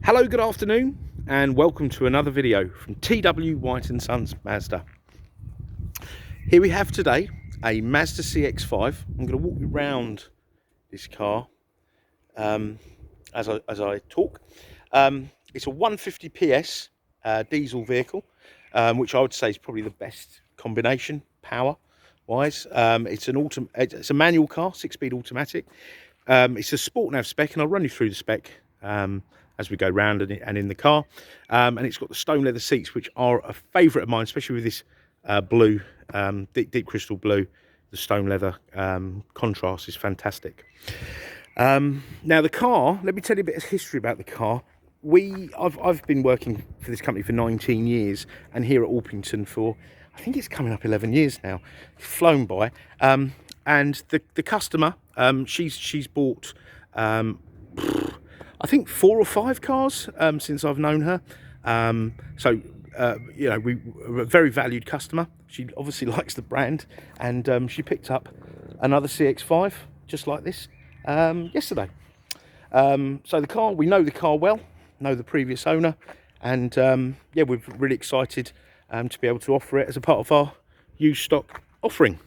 Hello, good afternoon, and welcome to another video from T.W White Sons Mazda. Here we have today a Mazda CX5. I'm going to walk you around this car as I talk. It's a 150 PS diesel vehicle, which I would say is probably the best combination power wise. It's a manual car, 6-speed automatic. It's a Sport Nav spec, and I'll run you through the spec as we go round and in the car. And it's got the stone leather seats, which are a favourite of mine, especially with this blue, deep crystal blue. The stone leather contrast is fantastic. Now the car, let me tell you a bit of history about the car. I've been working for this company for 19 years, and here at Orpington for, I think it's coming up 11 years now. It's flown by. And the customer, she's bought I think 4 or 5 cars since I've known her. You know, we're a very valued customer. She obviously likes the brand, and she picked up another CX5 just like this yesterday. So the car, we know the car well, know the previous owner, and yeah, we're really excited to be able to offer it as a part of our used stock offering.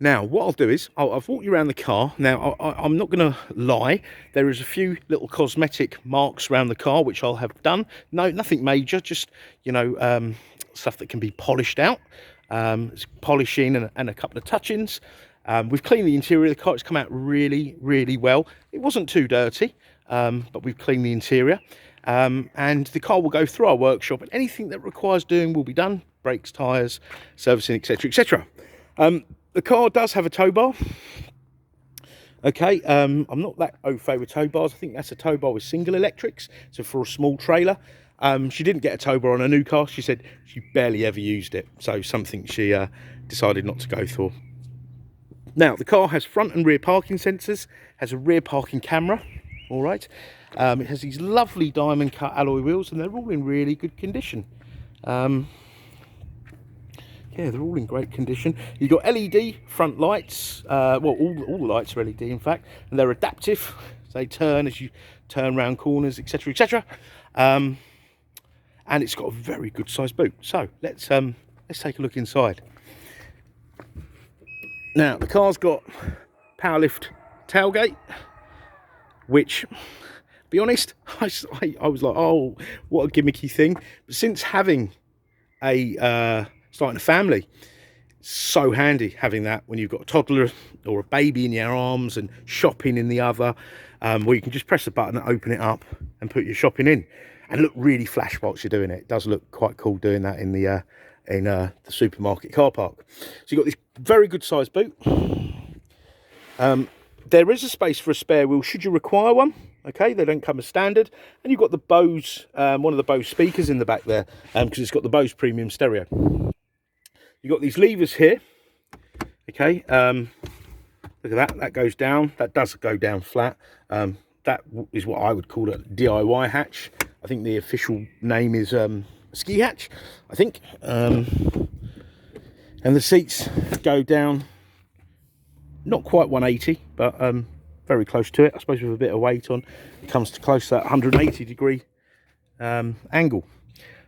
Now, what I'll do is, I've walked you around the car. Now, I'm not going to lie. There is a few little cosmetic marks around the car, which I'll have done. No, nothing major, just, you know, stuff that can be polished out. It's polishing and a couple of touch-ins. We've cleaned the interior of the car. It's come out really, really well. It wasn't too dirty, but we've cleaned the interior. And the car will go through our workshop, and anything that requires doing will be done. Brakes, tyres, servicing, etc., etc. The car does have a tow bar. Okay, I'm not that au fait with tow bars. I think that's a tow bar with single electrics, so for a small trailer. She didn't get a tow bar on a new car. She said she barely ever used it, so something she decided not to go for. Now, the car has front and rear parking sensors, has a rear parking camera, all right. It has these lovely diamond cut alloy wheels, and they're all in really good condition. Yeah, they're all in great condition. You've got LED front lights. Well, all the lights are LED, in fact, and they're adaptive. They turn as you turn round corners, etc., etc. And it's got a very good sized boot. So let's take a look inside. Now, the car's got power lift tailgate, which, to be honest, I was like, oh, what a gimmicky thing. But since having starting a family, it's so handy having that when you've got a toddler or a baby in your arms and shopping in the other, where you can just press the button and open it up and put your shopping in and look really flash whilst you're doing it. It does look quite cool doing that in the supermarket car park. So you've got this very good sized boot. There is a space for a spare wheel should you require one. Okay, they don't come as standard, and you've got the Bose, one of the Bose speakers in the back there, because it's got the Bose premium stereo. You've got these levers here. Okay, look at that goes down. That does go down flat. That is what I would call a DIY hatch. I think the official name is ski hatch, I think. And the seats go down, not quite 180, but very close to it. I suppose with a bit of weight on, it comes to close to that 180 degree angle.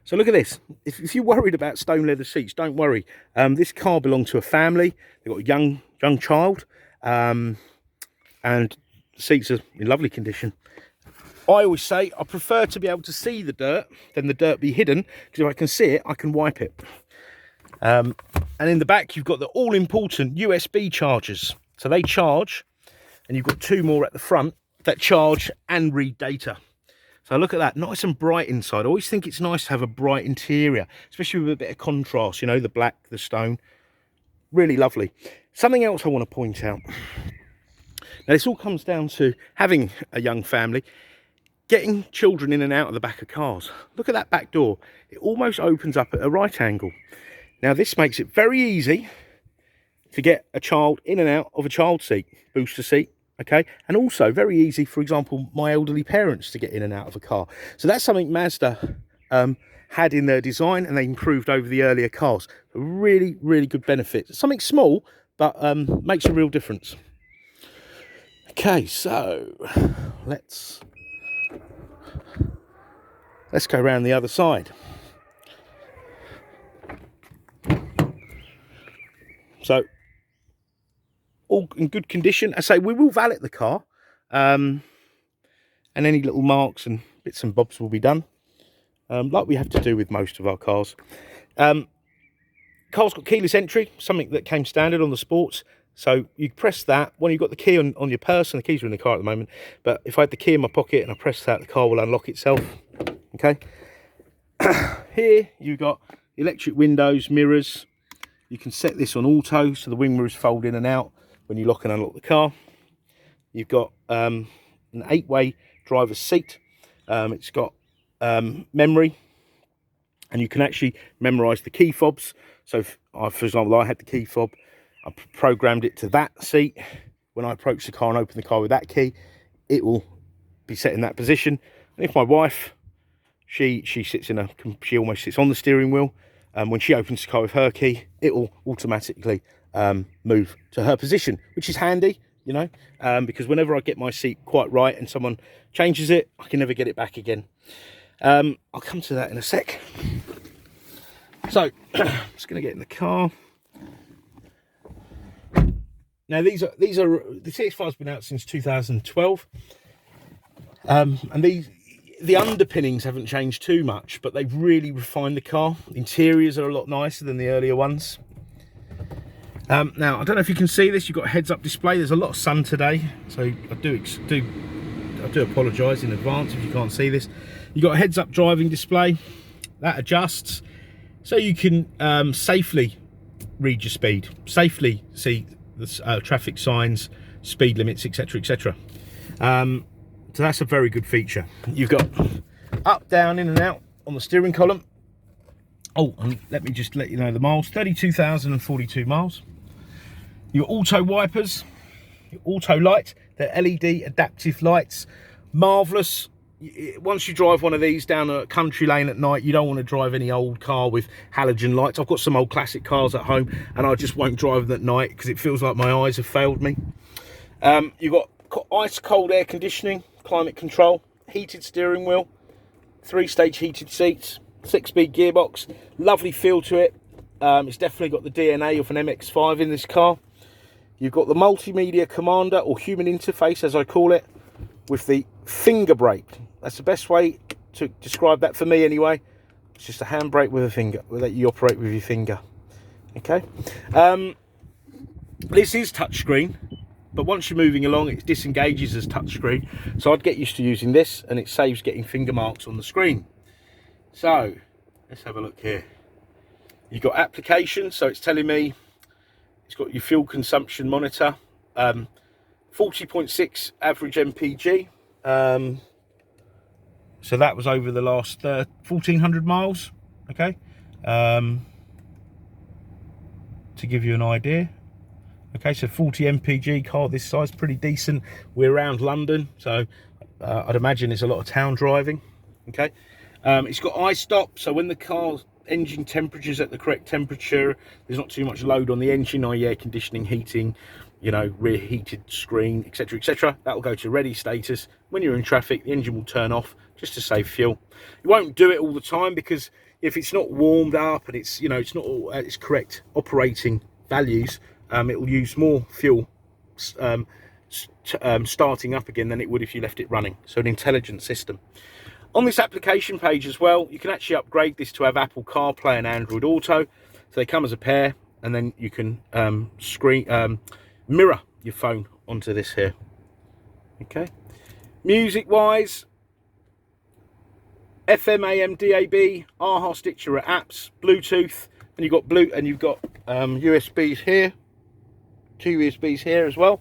So look at this. If you're worried about stone leather seats, don't worry. This car belonged to a family. They've got a young child, and the seats are in lovely condition. I always say I prefer to be able to see the dirt than the dirt be hidden, because if I can see it, I can wipe it. And in the back, you've got the all-important USB chargers. So they charge, and you've got 2 more at the front that charge and read data. So look at that, nice and bright inside. I always think it's nice to have a bright interior, especially with a bit of contrast, you know, the black, the stone. Really lovely. Something else I want to point out. Now, this all comes down to having a young family, getting children in and out of the back of cars. Look at that back door. It almost opens up at a right angle. Now, this makes it very easy to get a child in and out of a child seat, booster seat. Okay, and also very easy, for example, my elderly parents to get in and out of a car. So that's something Mazda had in their design, and they improved over the earlier cars. A really, really good benefit. Something small, but makes a real difference. Okay, so let's Let's go around the other side. So, all in good condition. I say we will valet the car, and any little marks and bits and bobs will be done, like we have to do with most of our cars. Car's got keyless entry, something that came standard on the Sports. So you press that when you've got the key on your purse, and the keys are in the car at the moment. But if I had the key in my pocket and I press that, the car will unlock itself. Okay. Here you've got electric windows, mirrors. You can set this on auto, so the wing mirrors fold in and out when you lock and unlock the car. You've got an 8-way driver's seat. It's got memory, and you can actually memorize the key fobs. So if for example, I had the key fob, I programmed it to that seat. When I approach the car and open the car with that key, it will be set in that position. And if my wife, she almost sits on the steering wheel, when she opens the car with her key, it will automatically move to her position, which is handy, you know, because whenever I get my seat quite right and someone changes it, I can never get it back again. I'll come to that in a sec. So, I'm just going to get in the car. Now, these are the CX5's been out since 2012, and the underpinnings haven't changed too much, but they've really refined the car. Interiors are a lot nicer than the earlier ones. Now, I don't know if you can see this. You've got a heads-up display. There's a lot of sun today, so I do apologise in advance if you can't see this. You've got a heads-up driving display that adjusts, so you can safely read your speed, safely see the traffic signs, speed limits, etc, etc. So that's a very good feature. You've got up, down, in and out on the steering column. Oh, and let me just let you know the miles, 32,042 miles. Your auto wipers, your auto light, they're LED adaptive lights, marvellous. Once you drive one of these down a country lane at night, you don't want to drive any old car with halogen lights. I've got some old classic cars at home, and I just won't drive them at night because it feels like my eyes have failed me. You've got ice cold air conditioning, climate control, heated steering wheel, 3-stage heated seats, 6-speed gearbox, lovely feel to it. It's definitely got the DNA of an MX5 in this car. You've got the multimedia commander, or human interface as I call it, with the finger brake. That's the best way to describe that for me anyway. It's just a handbrake with a finger, that you operate with your finger. Okay. This is touchscreen, but once you're moving along, it disengages as touchscreen. So I'd get used to using this, and it saves getting finger marks on the screen. So let's have a look here. You've got applications, so it's telling me it's got your fuel consumption monitor, 40.6 average MPG. So that was over the last 1,400 miles. Okay, to give you an idea. Okay, so 40 MPG car this size, pretty decent. We're around London, so I'd imagine it's a lot of town driving. Okay, it's got iStop, so when the car's engine temperature is at the correct temperature, there's not too much load on the engine, i.e. air conditioning, heating, you know, rear heated screen, etc, etc. That will go to ready status. When you're in traffic, the engine will turn off just to save fuel. It won't do it all the time, because if it's not warmed up and it's, you know, it's not all at its correct operating values, it will use more fuel starting up again than it would if you left it running. So an intelligent system. On this application page as well, you can actually upgrade this to have Apple CarPlay and Android Auto. So they come as a pair, and then you can mirror your phone onto this here. Okay. Music wise, FM, AM, DAB, AHA, Stitcher are apps, Bluetooth, and you've got USBs here, 2 USBs here as well.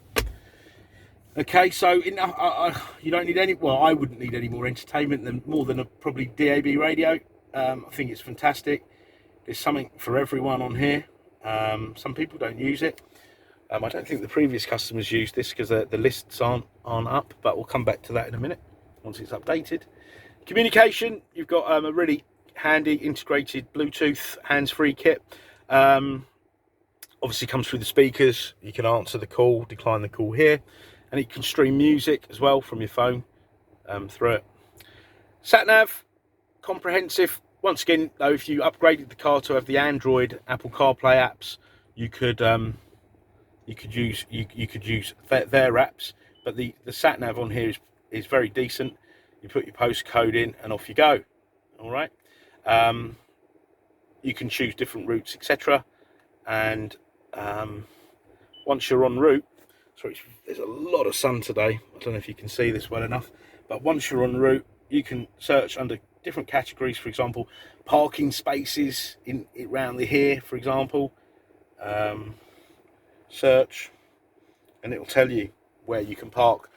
Okay, so you don't need any. Well, I wouldn't need any more entertainment than a probably DAB radio. I think it's fantastic. There's something for everyone on here. Some people don't use it. I don't think the previous customers used this because the lists aren't up, but we'll come back to that in a minute once it's updated. Communication, you've got a really handy integrated Bluetooth hands-free kit. Obviously comes through the speakers. You can answer the call, decline the call here, and you can stream music as well from your phone through it. Sat nav, comprehensive. Once again, though, if you upgraded the car to have the Android Apple CarPlay apps, you could use their apps. But the sat nav on here is very decent. You put your postcode in and off you go. All right. You can choose different routes, etc. And once you're en route, sorry, there's a lot of sun today. I don't know if you can see this well enough, but once you're en route, you can search under different categories. For example, parking spaces around here, for example. Search, and it will tell you where you can park.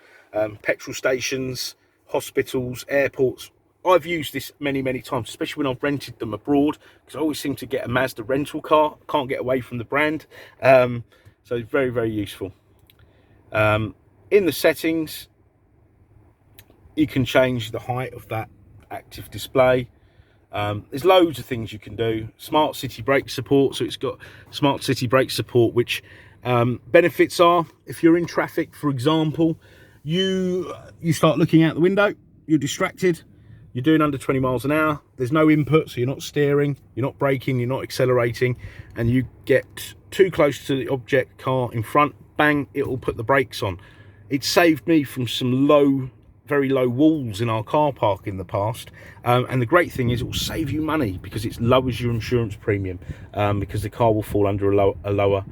Petrol stations, hospitals, airports. I've used this many times, especially when I've rented them abroad, because I always seem to get a Mazda rental car. I can't get away from the brand. So it's very useful. In the settings, you can change the height of that active display. There's loads of things you can do. Smart city brake support, so it's got smart city brake support, which benefits are, if you're in traffic, for example, you start looking out the window, you're distracted, you're doing under 20 miles an hour, there's no input, so you're not steering, you're not braking, you're not accelerating, and you get too close to the object car in front, bang, it will put the brakes on. It saved me from some very low walls in our car park in the past, and the great thing is it will save you money because it lowers your insurance premium, because the car will fall under a lower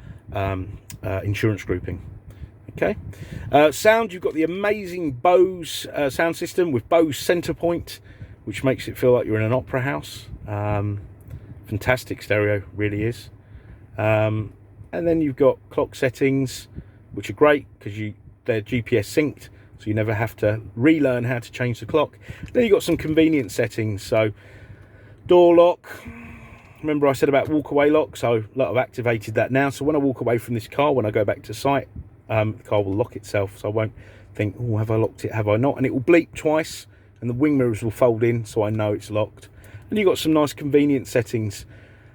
insurance grouping. Okay. Sound, you've got the amazing Bose sound system with Bose center point, which makes it feel like you're in an opera house. Fantastic stereo, really is. And then you've got clock settings, which are great because they're GPS synced, so you never have to relearn how to change the clock. Then you've got some convenient settings, so door lock. Remember I said about walk-away lock, so I've activated that now. So when I walk away from this car, when I go back to site, the car will lock itself, so I won't think, oh, have I locked it, have I not? And it will bleep twice, and the wing mirrors will fold in, so I know it's locked. And you've got some nice convenient settings.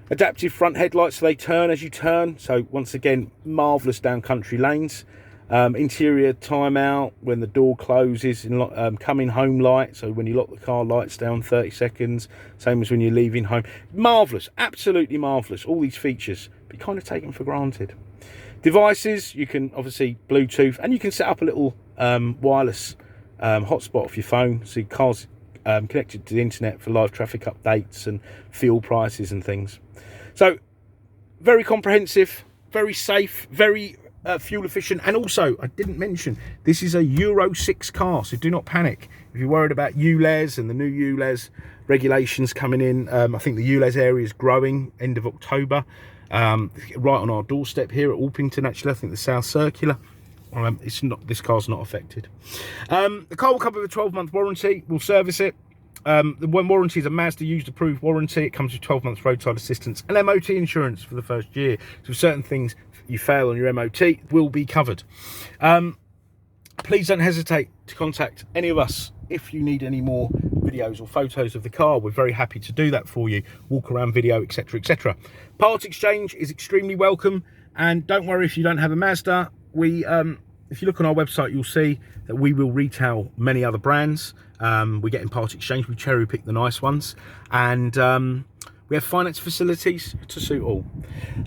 Adaptive front headlights, so they turn as you turn. So once again, marvellous down country lanes. Interior timeout when the door closes, coming home light, so when you lock the car, lights down 30 seconds, same as when you're leaving home. Marvellous, absolutely marvellous, all these features, but kind of taken for granted. Devices, you can obviously Bluetooth, and you can set up a little wireless hotspot off your phone, so your car's connected to the internet for live traffic updates and fuel prices and things. So very comprehensive, very safe, very fuel efficient, and also I didn't mention this is a Euro 6 car, so do not panic if you're worried about ULEZ and the new ULEZ regulations coming in. I think the ULEZ area is growing end of October, right on our doorstep here at Alpington. Actually, I think the South Circular. It's not. This car's not affected. The car will come with a 12-month warranty. We'll service it. The one warranty is a Mazda used approved warranty. It comes with 12 months roadside assistance and MOT insurance for the first year. So if certain things you fail on your MOT, will be covered. Please don't hesitate to contact any of us if you need any more videos or photos of the car. We're very happy to do that for you. Walk around video, etc, etc. Part exchange is extremely welcome, and don't worry if you don't have a Mazda. If you look on our website, you'll see that we will retail many other brands. We get in part exchange, we cherry pick the nice ones, and we have finance facilities to suit all.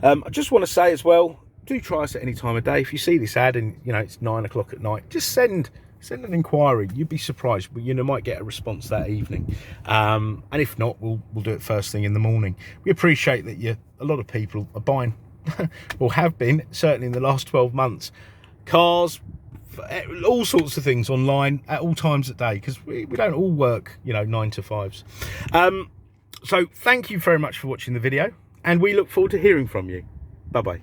I just want to say as well, do try us at any time of day. If you see this ad and it's 9 o'clock at night, just send an inquiry. You'd be surprised, but might get a response that evening. And if not, we'll do it first thing in the morning. We appreciate that a lot of people are buying, or have been, certainly in the last 12 months, cars, all sorts of things online at all times of day, because we don't all work 9 to 5s. So thank you very much for watching the video, and we look forward to hearing from you. Bye bye.